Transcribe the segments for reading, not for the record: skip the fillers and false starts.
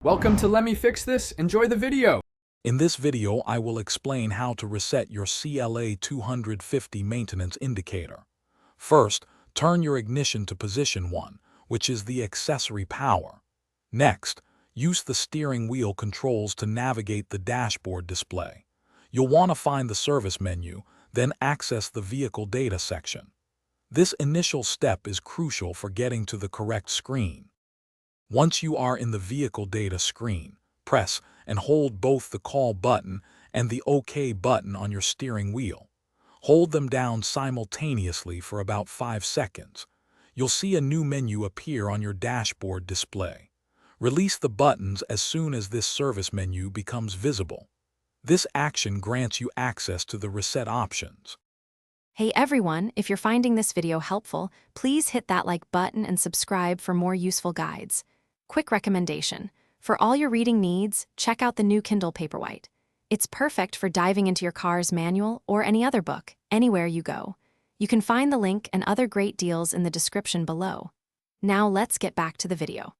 Welcome to Let Me Fix This. Enjoy the video. In this video, I will explain how to reset your CLA 250 maintenance indicator. First, turn your ignition to position 1, which is the accessory power. Next, use the steering wheel controls to navigate the dashboard display. You'll want to find the service menu, then access the vehicle data section. This initial step is crucial for getting to the correct screen. Once you are in the vehicle data screen, press and hold both the call button and the OK button on your steering wheel. Hold them down simultaneously for about 5 seconds. You'll see a new menu appear on your dashboard display. Release the buttons as soon as this service menu becomes visible. This action grants you access to the reset options. Hey everyone, if you're finding this video helpful, please hit that like button and subscribe for more useful guides. Quick recommendation: for all your reading needs, check out the new Kindle Paperwhite. It's perfect for diving into your car's manual or any other book, anywhere you go. You can find the link and other great deals in the description below. Now let's get back to the video.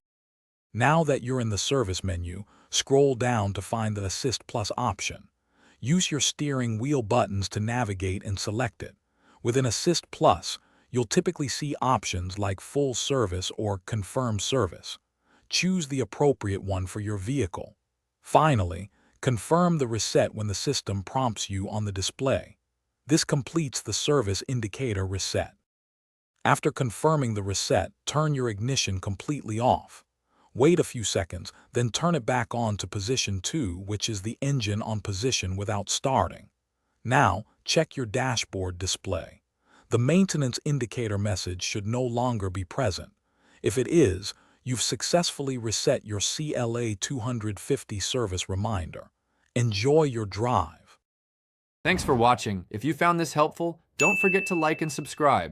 Now that you're in the service menu, scroll down to find the Assist Plus option. Use your steering wheel buttons to navigate and select it. Within Assist Plus, you'll typically see options like Full Service or Confirm Service. Choose the appropriate one for your vehicle. Finally, confirm the reset when the system prompts you on the display. This completes the service indicator reset. After confirming the reset, turn your ignition completely off. Wait a few seconds, then turn it back on to position 2, which is the engine on position without starting. Now, check your dashboard display. The maintenance indicator message should no longer be present. If it is, you've successfully reset your CLA 250 service reminder. Enjoy your drive. Thanks for watching. If you found this helpful, don't forget to like and subscribe.